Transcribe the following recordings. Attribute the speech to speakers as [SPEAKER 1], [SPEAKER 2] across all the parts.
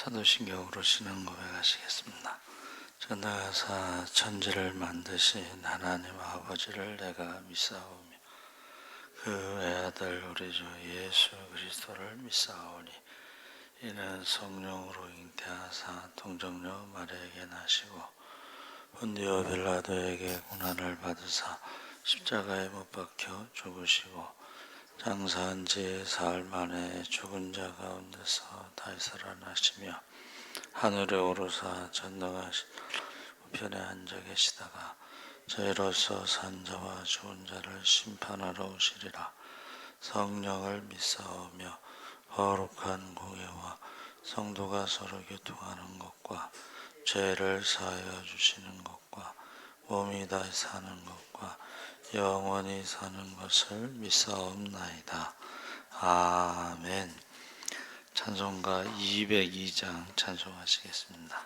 [SPEAKER 1] 사도신경으로 신앙 고백하시겠습니다. 전능하사 천지를 만드신 하나님 아버지를 내가 믿사오며 그 외아들 우리 주 예수 그리스도를 믿사오니 이는 성령으로 잉태하사 동정녀 마리아에게 나시고 본디오 빌라도에게 고난을 받으사 십자가에 못 박혀 죽으시고 장사한 지 사흘 만에 죽은 자 가운데서 다시 살아나시며 하늘에 오르사 전능하신 우편에 앉아 계시다가 저희로서 산 자와 죽은 자를 심판하러 오시리라. 성령을 믿사오며 거룩한 공예와 성도가 서로 교통하는 것과 죄를 사하여 주시는 것과 몸이 다시 사는 것과 영원히 사는 것을 믿사옵나이다. 아멘. 찬송가 202장 찬송하시겠습니다.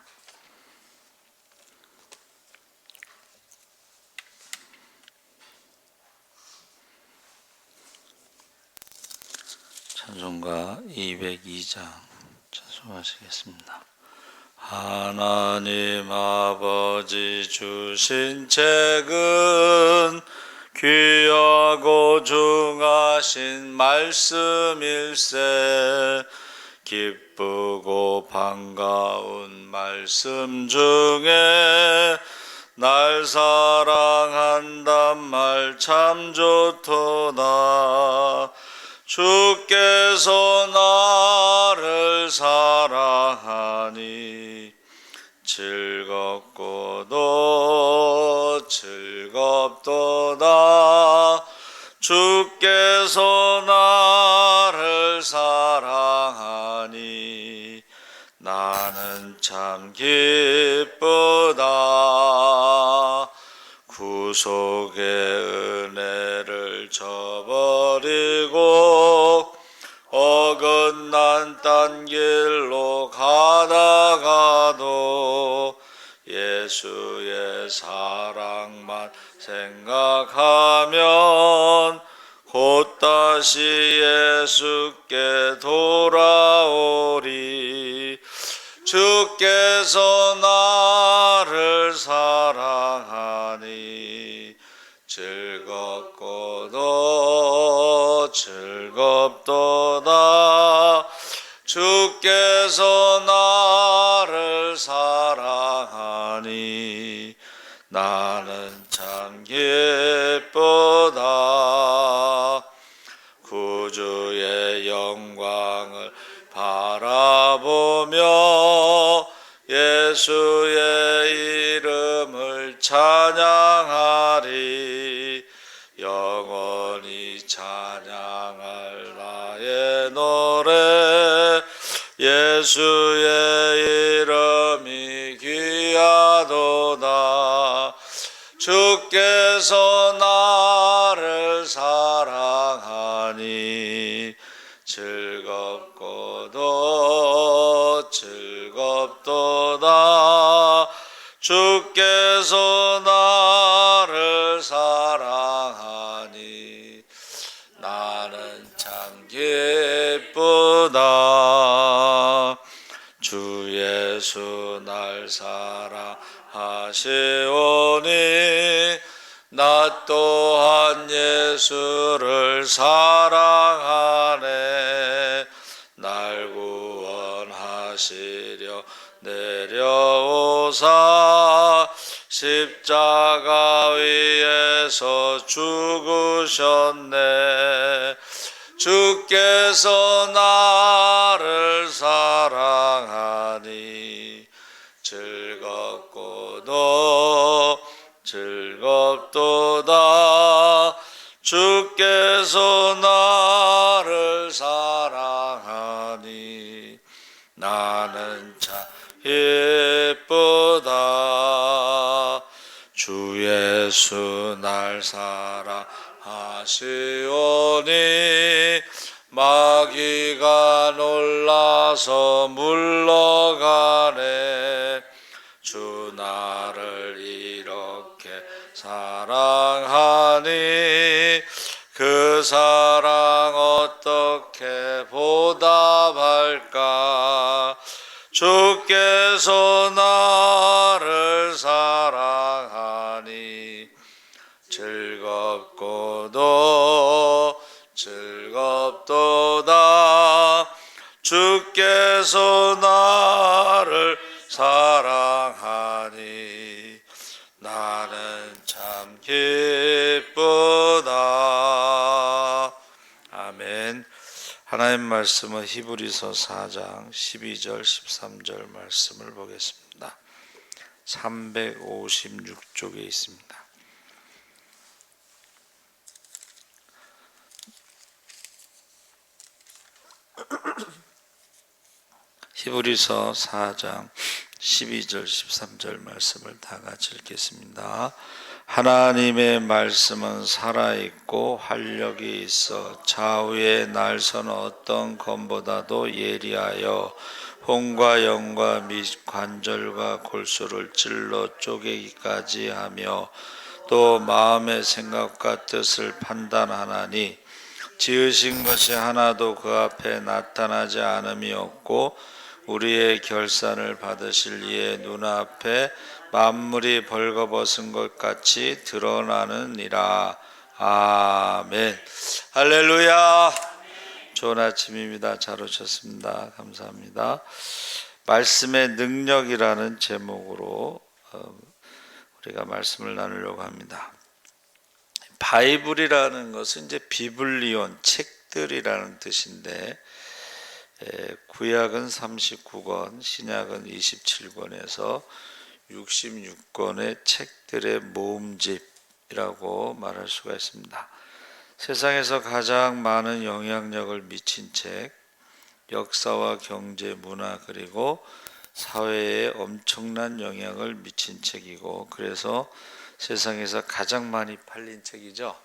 [SPEAKER 1] 찬송가 202장 찬송하시겠습니다. 하나님 아버지 주신 책은 귀하고 중하신 말씀일세. 기쁘고 반가운 말씀 중에 날 사랑한단 말 참 좋도다. 주께서 나를 사랑하니 즐겁고도 즐겁도다. 주께서 나를 사랑하니 나는 참 기쁘다. 구속의 은혜를 저버리고 어긋난 딴 길로 가다가도 예수의 사랑만 생각하면 곧 다시 예수께 돌아오리. 주께서 나를 사랑하니 즐겁고도 즐겁도다. 주께서 나를 사랑하니 나는 참 기쁘다. 구주의 영광을 바라보며 예수의 이름을 찬양하리. 영원히 찬양할 나의 노래 예수의 이름이 귀하도다. 주께서 나를 사랑하니 즐겁고도 즐겁도다. 주께서 나를 사랑하니 나는 참 기쁘다. 주 예수 날 사랑하시오니 나 또한 예수를 사랑하네. 날 구원하시려 내려오사 십자가 위에서 죽으셨네. 주께서 나를 사랑하니 즐겁고도 즐겁도다. 주께서 나를 사랑하니 나는 참 기쁘다. 주 예수 날 사랑하시오니 마귀가 놀라서 물러가네. 주 나를 이렇게 사랑하니 그 사랑 어떻게 보답할까. 주께서 나를 사랑하니 즐겁도다 주께서 나를 사랑하니 나는 참 기쁘다. 아멘. 하나님 말씀은 히브리서 4장 12절 13절 말씀을 보겠습니다. 356쪽에 있습니다. 히브리서 4장 12절 13절 말씀을 다 같이 읽겠습니다. 하나님의 말씀은 살아있고 활력이 있어 좌우의 날선 어떤 검보다도 예리하여 혼과 영과 및 관절과 골수를 찔러 쪼개기까지 하며 또 마음의 생각과 뜻을 판단하나니 지으신 것이 하나도 그 앞에 나타나지 않음이 없고 우리의 결산을 받으실 이의 눈앞에 만물이 벌거벗은 것 같이 드러나느니라. 아멘. 할렐루야. 좋은 아침입니다. 잘 오셨습니다. 감사합니다. 말씀의 능력이라는 제목으로 우리가 말씀을 나누려고 합니다. 바이블이라는 것은 이제 비블리온, 책들이라는 뜻인데 구약은 39권, 신약은 27권에서 66권의 책들의 모음집이라고 말할 수가 있습니다. 세상에서 가장 많은 영향력을 미친 책, 역사와 경제, 문화 그리고 사회에 엄청난 영향을 미친 책이고 그래서 세상에서 가장 많이 팔린 책이죠.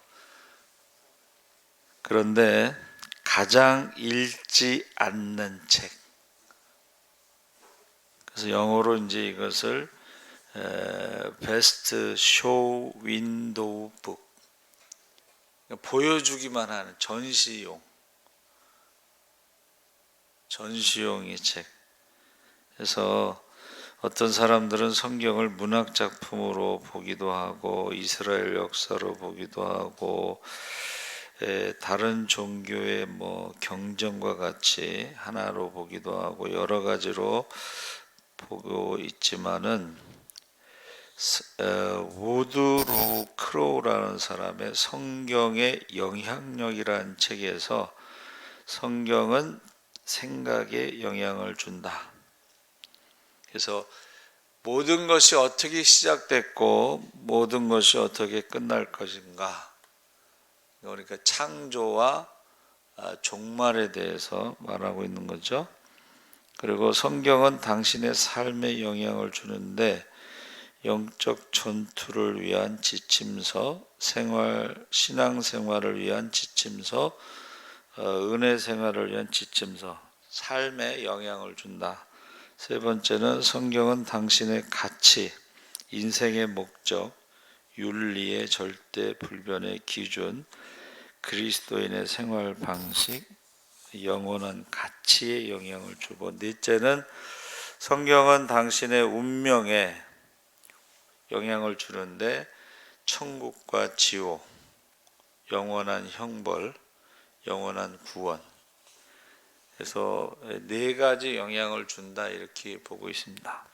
[SPEAKER 1] 그런데 가장 읽지 않는 책. 그래서 영어로 이제 이것을 베스트 쇼 윈도우 북, 보여주기만 하는 전시용의 책. 그래서 어떤 사람들은 성경을 문학 작품으로 보기도 하고 이스라엘 역사로 보기도 하고 다른 종교의 경전과 같이 하나로 보기도 하고 여러 가지로 보고 있지만은 우드 크로우라는 사람의 성경의 영향력이라는 책에서 성경은 생각에 영향을 준다. 그래서 모든 것이 어떻게 시작됐고 모든 것이 어떻게 끝날 것인가, 그러니까 창조와 종말에 대해서 말하고 있는 거죠. 그리고 성경은 당신의 삶에 영향을 주는데 영적 전투를 위한 지침서, 신앙생활을 위한 지침서, 은혜 생활을 위한 지침서, 삶에 영향을 준다. 세 번째는 성경은 당신의 가치, 인생의 목적, 윤리의 절대 불변의 기준, 그리스도인의 생활 방식, 영원한 가치에 영향을 주고, 넷째는 성경은 당신의 운명에 영향을 주는데 천국과 지옥, 영원한 형벌, 영원한 구원. 그래서 네 가지 영향을 준다 이렇게 보고 있습니다.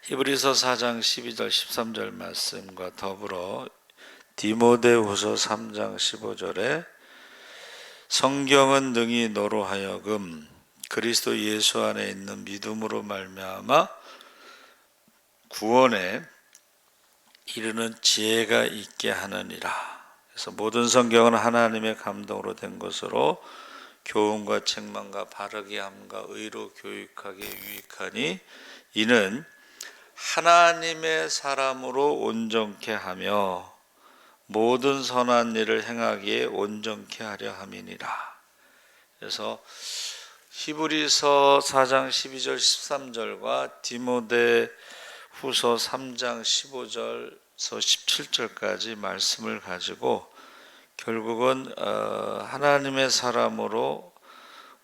[SPEAKER 1] 히브리서 4장 12절 13절 말씀과 더불어 디모데후서 3장 15절에 성경은 능히 너로 하여금 그리스도 예수 안에 있는 믿음으로 말미암아 구원에 이르는 지혜가 있게 하느니라. 그래서 모든 성경은 하나님의 감동으로 된 것으로 교훈과 책망과 바르게 함과 의로 교육하기에 유익하니 이는 하나님의 사람으로 온전케 하며 모든 선한 일을 행하기에 온전케 하려 함이니라. 그래서 히브리서 4장 12절 13절과 디모데 후서 3장 15절에서 17절까지 말씀을 가지고 결국은 하나님의 사람으로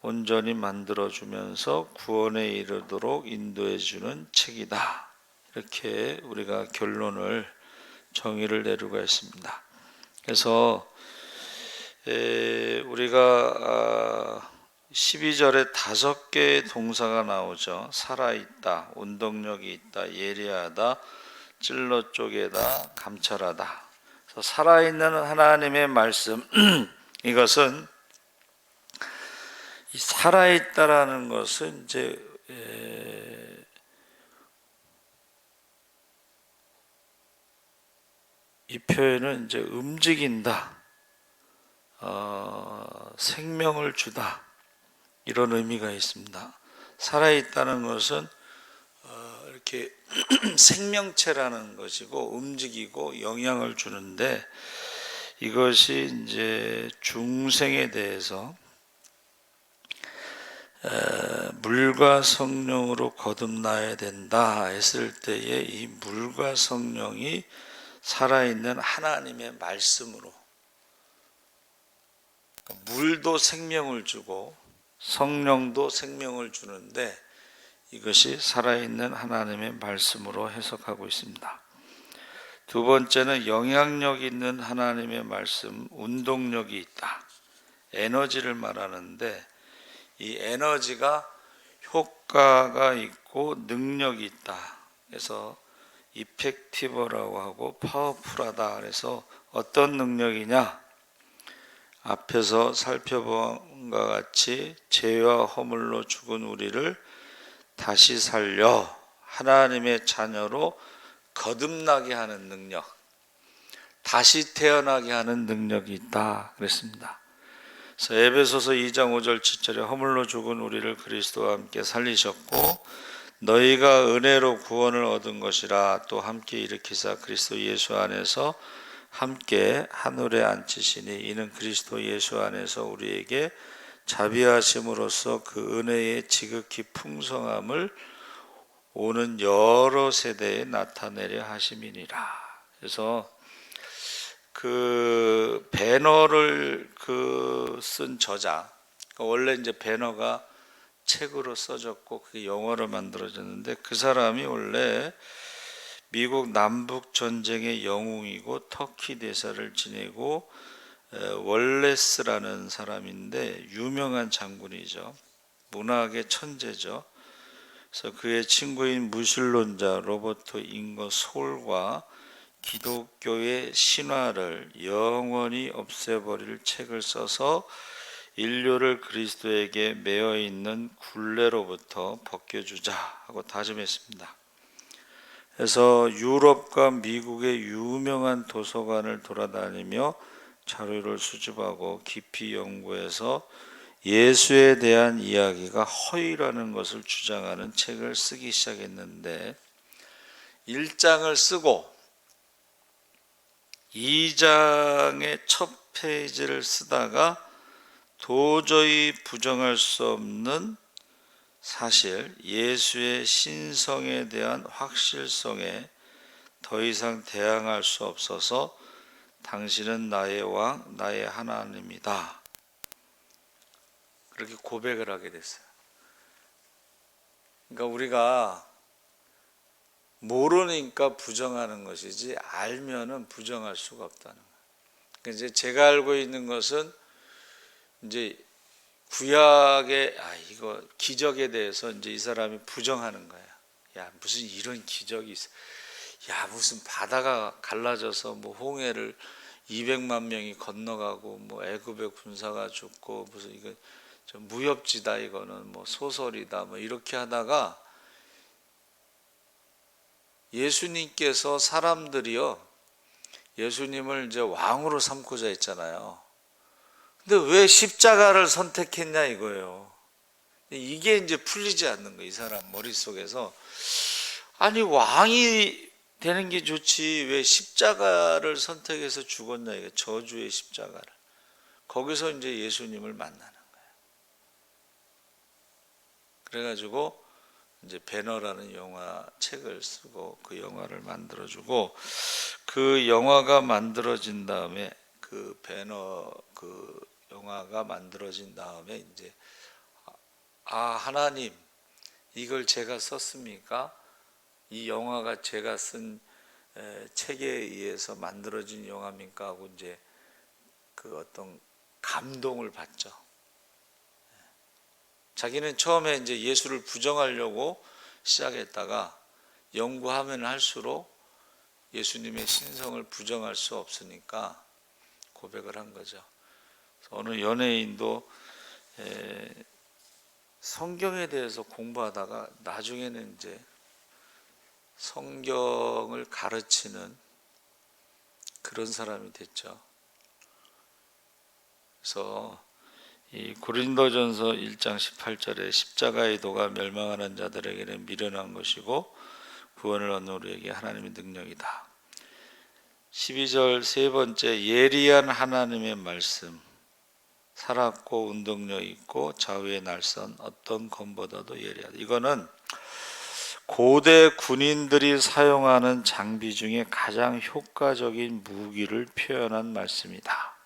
[SPEAKER 1] 온전히 만들어주면서 구원에 이르도록 인도해주는 책이다. 이렇게 우리가 결론을 정의를 내리고 했습니다. 그래서 우리가 12절에 5개의 동사가 나오죠. 살아있다, 운동력이 있다, 예리하다, 찔러 쪼개다, 감찰하다. 그래서 살아있는 하나님의 말씀 이것은 이 살아있다라는 것은 이제 이 표현은 이제 움직인다, 생명을 주다 이런 의미가 있습니다. 살아있다는 것은 이렇게 생명체라는 것이고 움직이고 영향을 주는데 이것이 이제 중생에 대해서 물과 성령으로 거듭나야 된다 했을 때에 이 물과 성령이 살아있는 하나님의 말씀으로, 물도 생명을 주고 성령도 생명을 주는데 이것이 살아있는 하나님의 말씀으로 해석하고 있습니다. 두 번째는 영향력 있는 하나님의 말씀, 운동력이 있다. 에너지를 말하는데 이 에너지가 효과가 있고 능력이 있다. 그래서 이펙티브라고 하고 파워풀하다. 그래서 어떤 능력이냐? 앞에서 살펴본 것과 같이 죄와 허물로 죽은 우리를 다시 살려 하나님의 자녀로 거듭나게 하는 능력, 다시 태어나게 하는 능력이 있다 그랬습니다. 그래서 에베소서 2장 5절 7절에 허물로 죽은 우리를 그리스도와 함께 살리셨고 너희가 은혜로 구원을 얻은 것이라 또 함께 일으키사 그리스도 예수 안에서 함께 하늘에 앉히시니 이는 그리스도 예수 안에서 우리에게 자비하심으로써 그 은혜의 지극히 풍성함을 오는 여러 세대에 나타내려 하심이니라. 그래서 그 배너를 쓴 저자, 원래 이제 배너가 책으로 써졌고 그게 영어로 만들어졌는데 그 사람이 원래 미국 남북 전쟁의 영웅이고 터키 대사를 지내고 월레스라는 사람인데 유명한 장군이죠. 문학의 천재죠. 그래서 그의 친구인 무신론자 로버트 잉거솔과 기독교의 신화를 영원히 없애버릴 책을 써서 인류를 그리스도에게 매여 있는 굴레로부터 벗겨주자 하고 다짐했습니다. 그래서 유럽과 미국의 유명한 도서관을 돌아다니며 자료를 수집하고 깊이 연구해서 예수에 대한 이야기가 허위라는 것을 주장하는 책을 쓰기 시작했는데 1장을 쓰고 2장의 첫 페이지를 쓰다가 도저히 부정할 수 없는 사실, 예수의 신성에 대한 확실성에 더 이상 대항할 수 없어서 당신은 나의 왕, 나의 하나님이다. 그렇게 고백을 하게 됐어요. 그러니까 우리가 모르니까 부정하는 것이지 알면은 부정할 수가 없다는 거예요. 그러니까 이제 제가 알고 있는 것은 이제 구약의 이거 기적에 대해서 이제 이 사람이 부정하는 거예요. 야, 무슨 이런 기적이 있어. 야, 무슨 바다가 갈라져서 뭐 홍해를 200만 명이 건너가고 뭐 애굽의 군사가 죽고 무슨 이거 좀 무협지다, 이거는 뭐 소설이다, 뭐 이렇게 하다가 예수님께서 사람들이요 예수님을 이제 왕으로 삼고자 했잖아요. 근데 왜 십자가를 선택했냐 이거예요. 이게 이제 풀리지 않는 거예요. 이 사람 머릿속에서. 아니, 왕이 되는 게 좋지 왜 십자가를 선택해서 죽었냐, 이게 저주의 십자가를. 거기서 이제 예수님을 만나는 거예요. 그래가지고 이제 배너라는 영화 책을 쓰고 그 영화를 만들어주고, 그 영화가 만들어진 다음에 그 배너 그 영화가 만들어진 다음에 이제 하나님, 이걸 제가 썼습니까? 이 영화가 제가 쓴 책에 의해서 만들어진 영화입니까? 하고 이제 그 어떤 감동을 받죠. 자기는 처음에 이제 예수를 부정하려고 시작했다가 연구하면 할수록 예수님의 신성을 부정할 수 없으니까 고백을 한 거죠. 어느 연예인도 성경에 대해서 공부하다가 나중에는 이제 성경을 가르치는 그런 사람이 됐죠. 그래서 이 고린도전서 1장 18절에 십자가의 도가 멸망하는 자들에게는 미련한 것이고 구원을 얻는 우리에게 하나님의 능력이다. 12절 세 번째, 예리한 하나님의 말씀, 살았고 운동력 있고 좌우의 날선 어떤 검보다도 예리하다. 이거는 고대 군인들이 사용하는 장비 중에 가장 효과적인 무기를 표현한 말씀이다.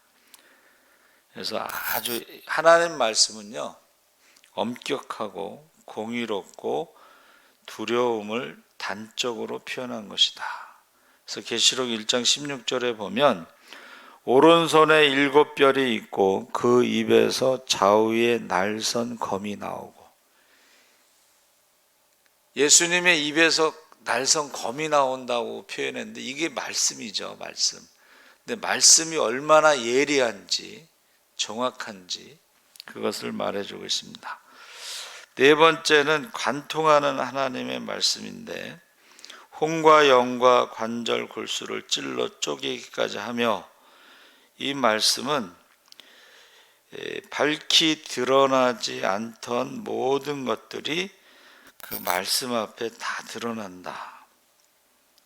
[SPEAKER 1] 그래서 아주 하나님 말씀은요, 엄격하고 공의롭고 두려움을 단적으로 표현한 것이다. 그래서 계시록 1장 16절에 보면 오른손에 7별이 있고 그 입에서 좌우에 날선 검이 나오고, 예수님의 입에서 날선 검이 나온다고 표현했는데 이게 말씀이죠, 말씀. 근데 말씀이 얼마나 예리한지 정확한지 그것을 말해주고 있습니다. 네 번째는 관통하는 하나님의 말씀인데 혼과 영과 관절 골수를 찔러 쪼개기까지 하며, 이 말씀은 밝히 드러나지 않던 모든 것들이 그 말씀 앞에 다 드러난다.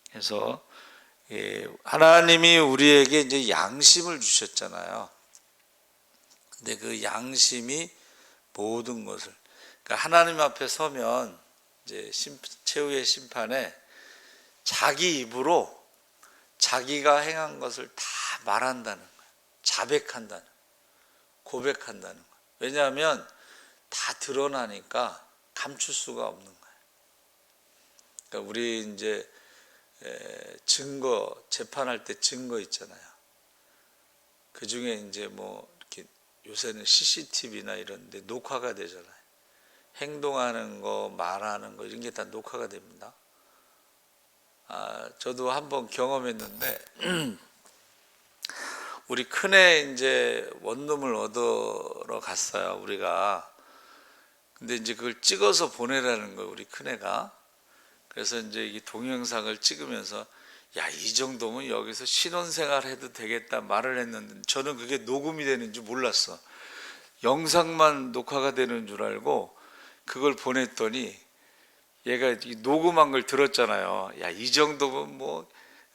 [SPEAKER 1] 그래서 하나님이 우리에게 이제 양심을 주셨잖아요. 근데 그 양심이 모든 것을, 그러니까 하나님 앞에 서면 이제 최후의 심판에 자기 입으로 자기가 행한 것을 다 말한다는 거예요. 자백한다는 거예요. 고백한다는 거예요. 왜냐하면 다 드러나니까 감출 수가 없는 거예요. 그러니까 우리 이제 증거, 재판할 때 증거 있잖아요. 그 중에 이제 뭐 이렇게 요새는 CCTV나 이런 데 녹화가 되잖아요. 행동하는 거, 말하는 거 이런 게 다 녹화가 됩니다. 저도 한번 경험했는데 우리 큰애 이제 원룸을 얻으러 갔어요, 우리가. 근데 이제 그걸 찍어서 보내라는 거예요, 우리 큰애가. 그래서 이제 이 동영상을 찍으면서 야, 이 정도면 여기서 신혼생활 해도 되겠다 말을 했는데 저는 그게 녹음이 되는 줄 몰랐어. 영상만 녹화가 되는 줄 알고 그걸 보냈더니 얘가 녹음한 걸 들었잖아요. 야, 이 정도면 뭐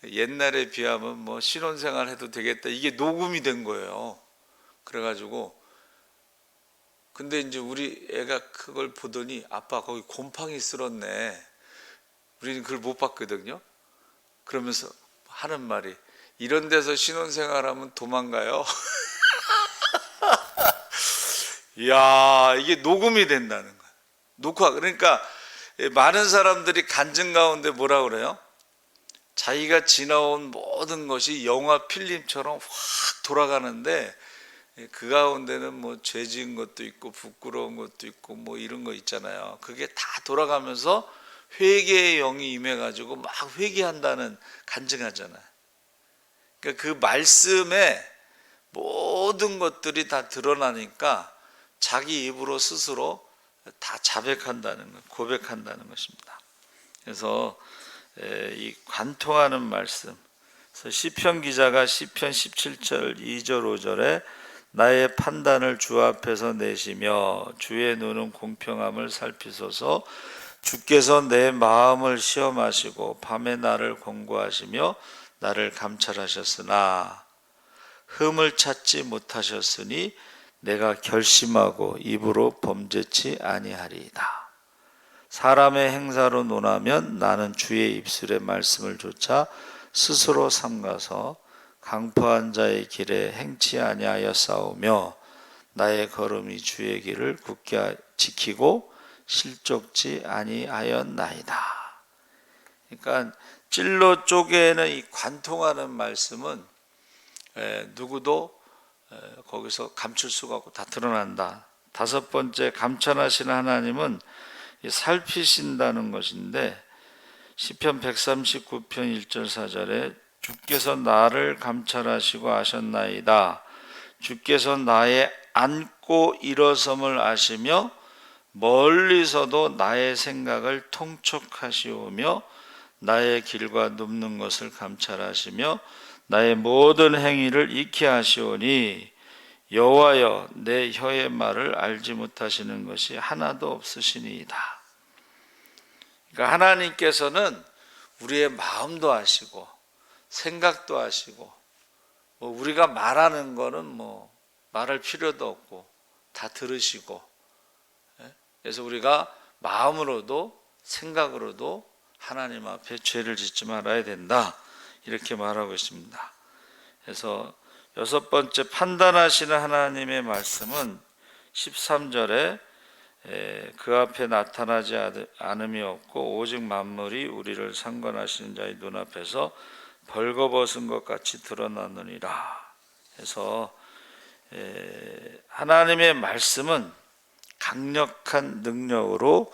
[SPEAKER 1] 옛날에 비하면 뭐 신혼생활 해도 되겠다. 이게 녹음이 된 거예요. 그래가지고 근데 이제 우리 애가 그걸 보더니 아빠 거기 곰팡이 쓸었네. 우리는 그걸 못 봤거든요. 그러면서 하는 말이 이런 데서 신혼생활하면 도망가요. 이야, 이게 녹음이 된다는 거야. 녹화. 그러니까 많은 사람들이 간증 가운데 뭐라 그래요? 자기가 지나온 모든 것이 영화 필름처럼 확 돌아가는데 그 가운데는 뭐 죄 지은 것도 있고 부끄러운 것도 있고 뭐 이런 거 있잖아요. 그게 다 돌아가면서 회개의 영이 임해가지고 막 회개한다는 간증하잖아요. 그러니까 그 말씀에 모든 것들이 다 드러나니까 자기 입으로 스스로 다 자백한다는 것, 고백한다는 것입니다. 그래서 이 관통하는 말씀. 그래서 시편 기자가 시편 17절 2절 5절에 나의 판단을 주 앞에서 내시며 주의 눈은 공평함을 살피소서. 주께서 내 마음을 시험하시고 밤에 나를 권고하시며 나를 감찰하셨으나 흠을 찾지 못하셨으니 내가 결심하고 입으로 범죄치 아니하리이다. 사람의 행사로 논하면 나는 주의 입술의 말씀을 조차 스스로 삼가서 강포한 자의 길에 행치 아니하여 싸우며 나의 걸음이 주의 길을 굳게 지키고 실족지 아니하였나이다. 그러니까 찔러 쪼개는 이 관통하는 말씀은 누구도 거기서 감출 수가 없고 다 드러난다. 다섯 번째, 감찰하시는 하나님은 살피신다는 것인데, 시편 139편 1절 4절에 주께서 나를 감찰하시고 아셨나이다. 주께서 나의 앉고 일어섬을 아시며 멀리서도 나의 생각을 통촉하시오며 나의 길과 눕는 것을 감찰하시며 나의 모든 행위를 익히 하시오니 여호와여, 내 혀의 말을 알지 못하시는 것이 하나도 없으시니이다. 그러니까 하나님께서는 우리의 마음도 아시고 생각도 아시고, 우리가 말하는 거는 말할 필요도 없고 다 들으시고, 그래서 우리가 마음으로도 생각으로도 하나님 앞에 죄를 짓지 말아야 된다, 이렇게 말하고 있습니다. 그래서 여섯 번째, 판단하시는 하나님의 말씀은 13절에 그 앞에 나타나지 않음이 없고 오직 만물이 우리를 상관하시는 자의 눈앞에서 벌거벗은 것 같이 드러나느니라. 그래서 하나님의 말씀은 강력한 능력으로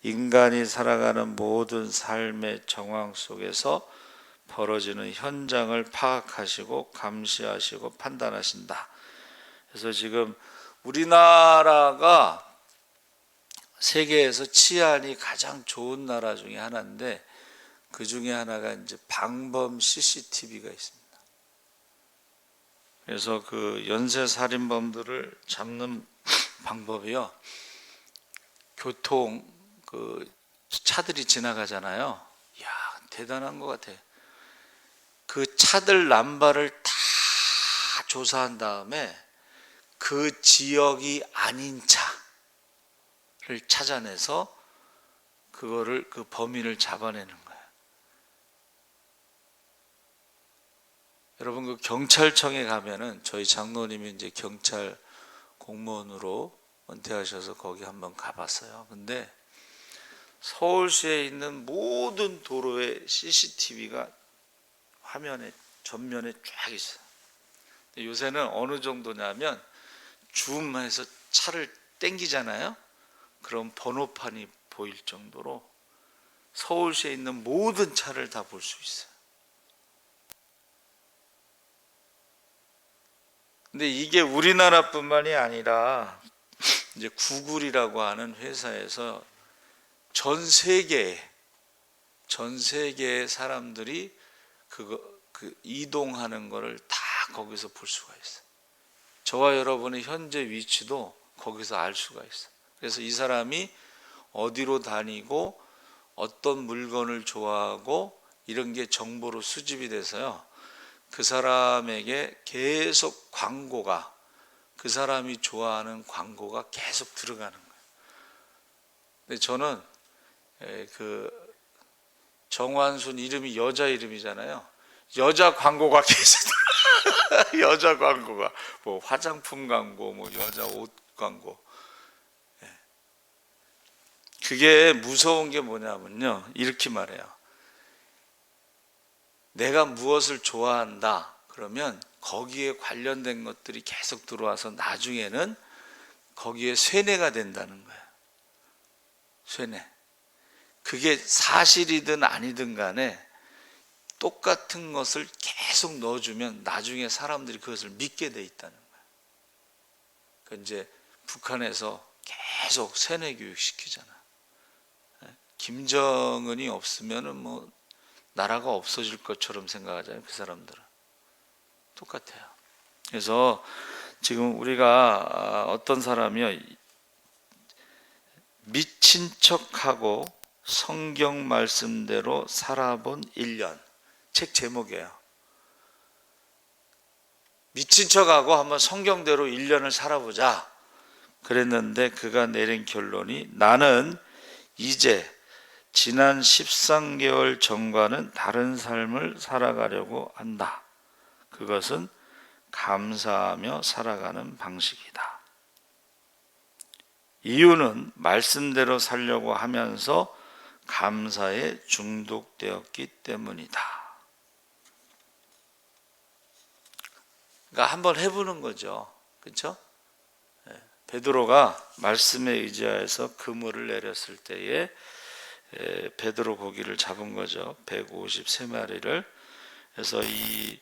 [SPEAKER 1] 인간이 살아가는 모든 삶의 정황 속에서 벌어지는 현장을 파악하시고 감시하시고 판단하신다. 그래서 지금 우리나라가 세계에서 치안이 가장 좋은 나라 중에 하나인데, 그 중에 하나가 이제 방범 CCTV가 있습니다. 그래서 그 연쇄 살인범들을 잡는 방법이요, 교통 그 차들이 지나가잖아요. 이야, 대단한 것 같아요. 그 차들 남발을 다 조사한 다음에 그 지역이 아닌 차를 찾아내서 그거를, 그 범인을 잡아내는 거예요. 여러분, 그 경찰청에 가면은, 저희 장로님이 이제 경찰 공무원으로 은퇴하셔서 거기 한번 가봤어요. 근데 서울시에 있는 모든 도로에 CCTV가 화면에 전면에 쫙 있어요. 요새는 어느 정도냐면 줌해서 차를 땡기잖아요. 그럼 번호판이 보일 정도로 서울시에 있는 모든 차를 다 볼 수 있어요. 근데 이게 우리나라뿐만이 아니라 이제 구글이라고 하는 회사에서 전 세계의 사람들이 그 이동하는 거를 다 거기서 볼 수가 있어요. 저와 여러분의 현재 위치도 거기서 알 수가 있어요. 그래서 이 사람이 어디로 다니고 어떤 물건을 좋아하고 이런 게 정보로 수집이 돼서요, 그 사람에게 계속 광고가, 그 사람이 좋아하는 광고가 계속 들어가는 거예요. 근데 저는 그 정완순 이름이 여자 이름이잖아요. 여자 광고가 계속 여자 광고가, 뭐 화장품 광고, 뭐 여자 옷 광고. 그게 무서운 게 뭐냐면요, 이렇게 말해요. 내가 무엇을 좋아한다 그러면 거기에 관련된 것들이 계속 들어와서 나중에는 거기에 쇠뇌가 된다는 거예요. 쇠뇌. 그게 사실이든 아니든 간에 똑같은 것을 계속 넣어주면 나중에 사람들이 그것을 믿게 돼 있다는 거예요. 그 이제 북한에서 계속 세뇌 교육 시키잖아. 김정은이 없으면은 뭐 나라가 없어질 것처럼 생각하잖아요. 그 사람들은 똑같아요. 그래서 지금 우리가 어떤 사람이요, 미친 척하고 성경 말씀대로 살아본 1년, 책 제목이에요. 미친 척하고 한번 성경대로 1년을 살아보자 그랬는데, 그가 내린 결론이, 나는 이제 지난 13개월 전과는 다른 삶을 살아가려고 한다. 그것은 감사하며 살아가는 방식이다. 이유는 말씀대로 살려고 하면서 감사에 중독되었기 때문이다. 그러니까 한번 해보는 거죠. 그렇죠? 베드로가 말씀에 의지하여서 그물을 내렸을 때에 베드로 고기를 잡은 거죠. 153마리를. 그래서 이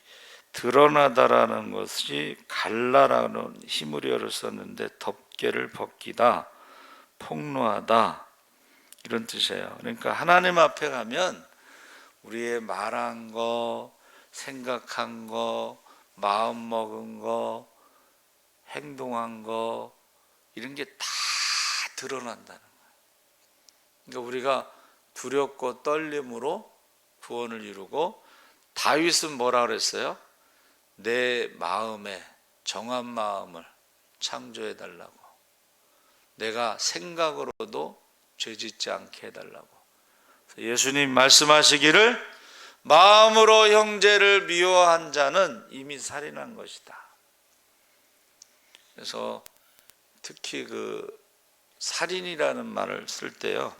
[SPEAKER 1] 드러나다라는 것이 갈라라는 히브리어를 썼는데 덮개를 벗기다, 폭로하다 이런 뜻이에요. 그러니까 하나님 앞에 가면 우리의 말한 거, 생각한 거, 마음 먹은 거, 행동한 거 이런 게 다 드러난다는 거예요. 그러니까 우리가 두렵고 떨림으로 구원을 이루고, 다윗은 뭐라 그랬어요? 내 마음에 정한 마음을 창조해 달라고, 내가 생각으로도 죄짓지 않게 해달라고. 예수님 말씀하시기를 마음으로 형제를 미워한 자는 이미 살인한 것이다. 그래서 특히 그 살인이라는 말을 쓸 때요,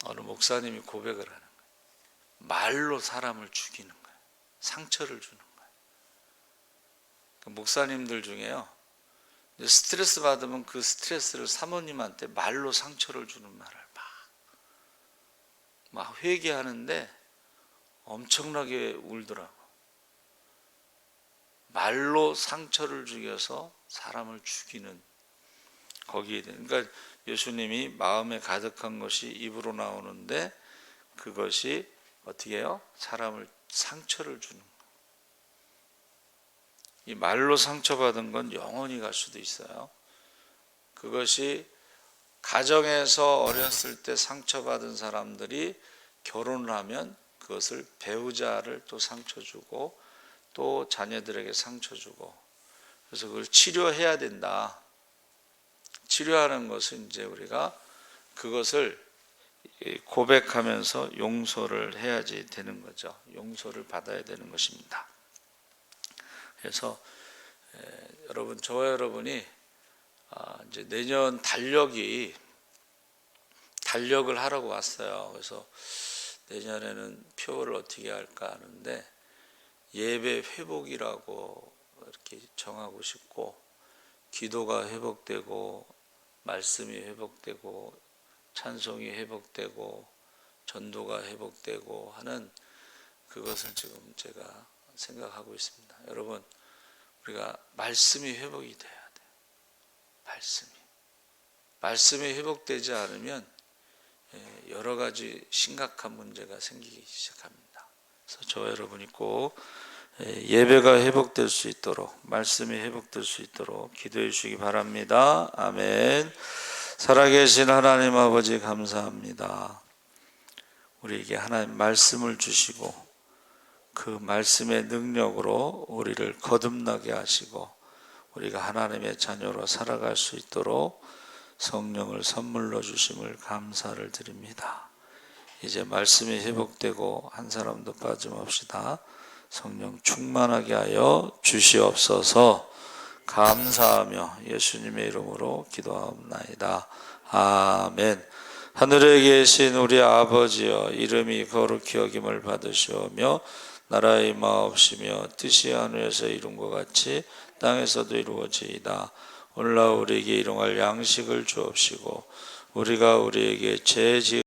[SPEAKER 1] 어느 목사님이 고백을 하는 거예요. 말로 사람을 죽이는 거예요. 상처를 주는 거예요. 그 목사님들 중에요, 스트레스 받으면 그 스트레스를 사모님한테 말로 상처를 주는 말을 막 회개하는데 엄청나게 울더라고. 말로 상처를 죽여서 사람을 죽이는, 거기에 그러니까 예수님이 마음에 가득한 것이 입으로 나오는데 그것이 어떻게 해요? 사람을 상처를 주는 거예요. 이 말로 상처받은 건 영원히 갈 수도 있어요. 그것이 가정에서 어렸을 때 상처받은 사람들이 결혼을 하면 그것을 배우자를 또 상처 주고 또 자녀들에게 상처 주고, 그래서 그걸 치료해야 된다. 치료하는 것은 이제 우리가 그것을 고백하면서 용서를 해야지 되는 거죠. 용서를 받아야 되는 것입니다. 그래서 여러분, 저와 여러분이 이제 내년 달력을 하라고 왔어요. 그래서 내년에는 표를 어떻게 할까 하는데, 예배 회복이라고 이렇게 정하고 싶고, 기도가 회복되고, 말씀이 회복되고, 찬송이 회복되고, 전도가 회복되고 하는 그것을 지금 제가 생각하고 있습니다. 여러분, 우리가 말씀이 회복이 돼야 돼요. 말씀이 회복되지 않으면 여러 가지 심각한 문제가 생기기 시작합니다. 그래서 저와 여러분이 꼭 예배가 회복될 수 있도록, 말씀이 회복될 수 있도록 기도해 주시기 바랍니다. 아멘. 살아계신 하나님 아버지, 감사합니다. 우리에게 하나님 말씀을 주시고 그 말씀의 능력으로 우리를 거듭나게 하시고 우리가 하나님의 자녀로 살아갈 수 있도록 성령을 선물로 주심을 감사를 드립니다. 이제 말씀이 회복되고 한 사람도 빠짐없이 다 성령 충만하게 하여 주시옵소서. 감사하며 예수님의 이름으로 기도하옵나이다. 아멘. 하늘에 계신 우리 아버지여, 이름이 거룩히 여김을 받으시오며 나라의 마옵시며 뜻이 하늘에서 이룬 것 같이 땅에서도 이루어지이다. 오늘날 우리에게 일용할 양식을 주옵시고 우리가 우리에게 죄 지은